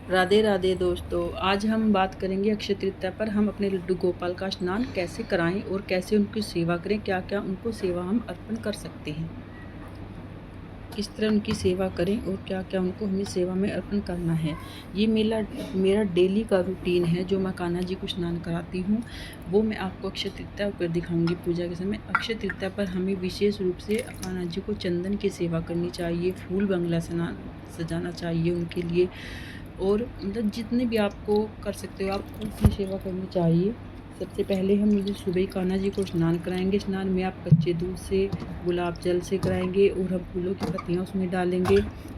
राधे राधे दोस्तों। आज हम बात करेंगे अक्षय तृतीया पर हम अपने लड्डू गोपाल का स्नान कैसे कराएं और कैसे उनकी सेवा करें, क्या क्या उनको सेवा हम अर्पण कर सकते हैं, किस तरह उनकी सेवा करें और क्या क्या उनको हमें सेवा में अर्पण करना है। ये मेरा डेली का रूटीन है जो मैं कान्हा जी को स्नान कराती हूँ। वो मैं आपको अक्षय तृतीया पर दिखाऊंगी पूजा के समय। अक्षय तृतीया पर हमें विशेष रूप से कान्हा जी को चंदन की सेवा करनी चाहिए, फूल बंगला सजाना चाहिए उनके लिए। और मतलब जितने भी आपको कर सकते हो आपको उतनी सेवा करनी चाहिए। सबसे पहले हम मुझे सुबह ही कान्हा जी को स्नान कराएंगे। स्नान में आप कच्चे दूध से, गुलाब जल से कराएंगे और हम फूलों की पत्तियाँ उसमें डालेंगे।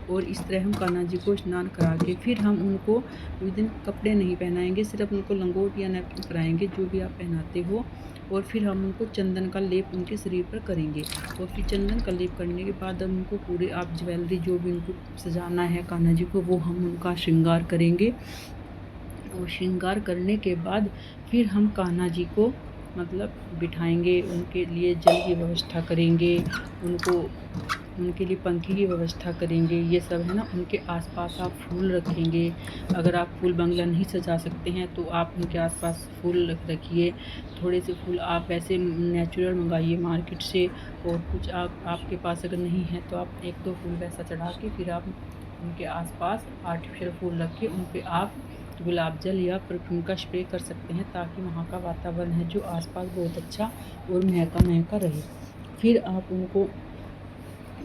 और इस तरह हम कान्हा जी को स्नान करा के फिर हम उनको उस दिन कपड़े नहीं पहनाएंगे, सिर्फ उनको लंगोट या नैपकिन कराएंगे, जो भी आप पहनाते हो। और फिर हम उनको चंदन का लेप उनके शरीर पर करेंगे। और फिर चंदन का लेप करने के बाद हम उनको पूरे आप ज्वेलरी जो भी उनको सजाना है कान्हा जी को, वो हम उनका श्रृंगार करेंगे। और श्रृंगार करने के बाद फिर हम कान्हा जी को मतलब बिठाएंगे, उनके लिए जल की व्यवस्था करेंगे, उनको उनके लिए पंखे की व्यवस्था करेंगे। ये सब है ना। उनके आसपास आप फूल रखेंगे। अगर आप फूल बंगला नहीं सजा सकते हैं तो आप उनके आसपास फूल रखिए। थोड़े से फूल आप वैसे नेचुरल मंगाइए मार्केट से। और कुछ आप आपके पास अगर नहीं है तो आप एक दो फूल वैसा चढ़ा के फिर आप उनके आसपास आर्टिफिशियल फूल रख के उन पे आप गुलाब जल या परफ्यूम का स्प्रे कर सकते हैं, ताकि वहाँ का वातावरण है जो आसपास बहुत अच्छा और महका महका रहे। फिर आप उनको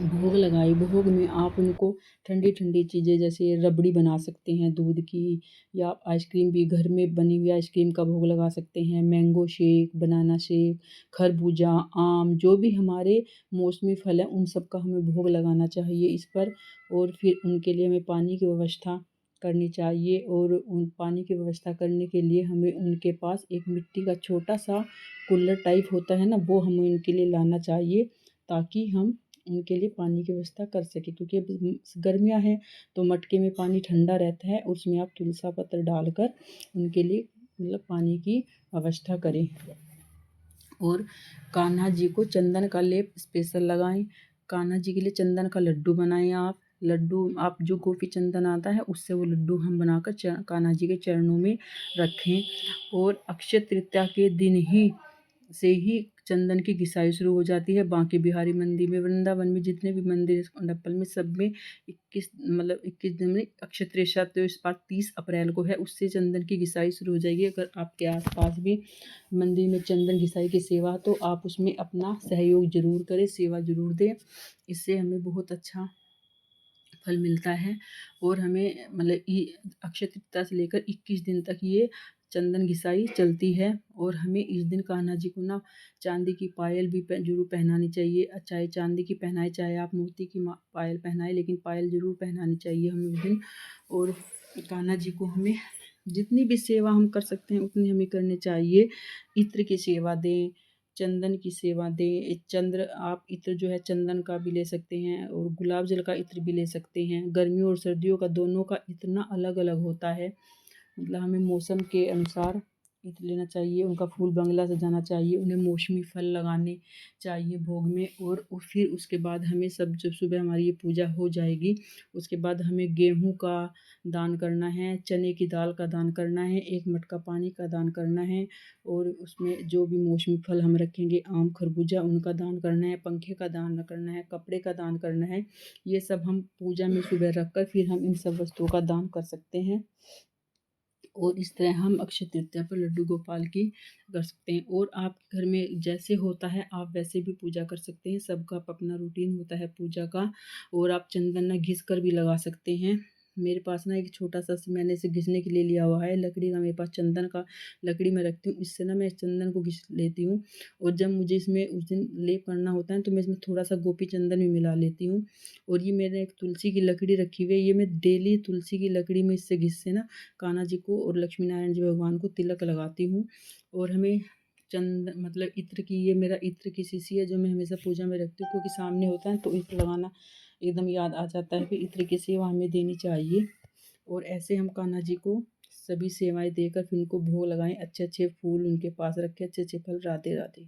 भोग लगाए। भोग में आप उनको ठंडी ठंडी चीज़ें जैसे रबड़ी बना सकते हैं दूध की, या आप आइसक्रीम भी घर में बनी हुई आइसक्रीम का भोग लगा सकते हैं। मैंगो शेक, बनाना शेक, खरबूजा, आम, जो भी हमारे मौसमी फल हैं उन सब का हमें भोग लगाना चाहिए इस पर। और फिर उनके लिए हमें पानी की व्यवस्था करनी चाहिए। और उन पानी की व्यवस्था करने के लिए हमें उनके पास एक मिट्टी का छोटा सा कुल्लर टाइप होता है ना, वो हमें उनके लिए लाना चाहिए, ताकि हम उनके लिए पानी की व्यवस्था कर सकें। क्योंकि अब गर्मियाँ हैं तो मटके में पानी ठंडा रहता है, उसमें आप तुलसा पत्र डालकर उनके लिए मतलब पानी की व्यवस्था करें। और कान्हा जी को चंदन का लेप स्पेशल लगाएं। कान्हा जी के लिए चंदन का लड्डू बनाएं। आप लड्डू, आप जो गोपी चंदन आता है उससे वो लड्डू हम बनाकर कान्हा जी के चरणों में रखें। और अक्षय तृतीया के दिन ही से ही चंदन की घिसाई शुरू हो जाती है। बांके बिहारी मंदिर में, वृंदावन में, जितने भी मंदिर नप्पल में, सब में 21 दिन में अक्षय तृतीया तो इस बार 30 अप्रैल को है, उससे चंदन की घिसाई शुरू हो जाएगी। अगर आपके आसपास भी मंदिर में चंदन घिसाई की सेवा तो आप उसमें अपना सहयोग जरूर करें, सेवा जरूर दें। इससे हमें बहुत अच्छा फल मिलता है। और हमें मतलब अक्षय तृतीया से लेकर 21 दिन तक ये चंदन घिसाई चलती है। और हमें इस दिन कान्हा जी को ना चांदी की पायल भी जरूर पहनानी चाहिए। चाहे चांदी की पहनाए चाहे आप मोती की पायल पहनाए, लेकिन पायल जरूर पहनानी चाहिए हमें उस दिन। और कान्हा जी को हमें जितनी भी सेवा हम कर सकते हैं उतनी हमें करनी चाहिए। इत्र की सेवा दें, चंदन की सेवा दें। चंद्र आप इत्र जो है चंदन का भी ले सकते हैं और गुलाब जल का इत्र भी ले सकते हैं। गर्मियों और सर्दियों का दोनों का इत्र ना अलग अलग होता है। मतलब हमें मौसम के अनुसार इत्र लेना चाहिए, उनका फूल बंगला सजाना चाहिए, उन्हें मौसमी फल लगाने चाहिए भोग में। और फिर उसके बाद हमें सब, जब सुबह हमारी ये पूजा हो जाएगी उसके बाद हमें गेहूं का दान करना है, चने की दाल का दान करना है, एक मटका पानी का दान करना है। और उसमें जो भी मौसमी फल हम रखेंगे, आम, खरबूजा, उनका दान करना है, पंखे का दान करना है, कपड़े का दान करना है। ये सब हम पूजा में सुबह रख कर फिर हम इन सब वस्तुओं का दान कर सकते हैं। और इस तरह हम अक्षय तृतीया पर लड्डू गोपाल की कर सकते हैं। और आप घर में जैसे होता है आप वैसे भी पूजा कर सकते हैं। सबका अपना रूटीन होता है पूजा का। और आप चंदन ना घिस कर भी लगा सकते हैं। मेरे पास ना एक छोटा सा मैंने इसे घिसने के लिए लिया हुआ है लकड़ी का, मेरे पास चंदन का लकड़ी में रखती हूँ, इससे ना मैं चंदन को घिस लेती हूँ। और जब मुझे इसमें उस दिन लेप करना होता है तो मैं इसमें थोड़ा सा गोपी चंदन भी मिला लेती हूँ। और ये मैंने एक तुलसी की लकड़ी रखी हुई है, ये मैं डेली तुलसी की लकड़ी में इससे घिस से ना कान्हा जी को और लक्ष्मी नारायण जी भगवान को तिलक लगाती हूँ। और हमें मतलब इत्र की, ये मेरा इत्र की शीशी है जो मैं हमेशा पूजा में रखती हूँ, क्योंकि सामने होता है तो इत्र लगाना एकदम याद आ जाता है कि इत्र की सेवा हमें देनी चाहिए। और ऐसे हम कान्हा जी को सभी सेवाएं देकर फिर उनको भोग लगाएं, अच्छे अच्छे फूल उनके पास रखें, अच्छे अच्छे फल। राधे राधे।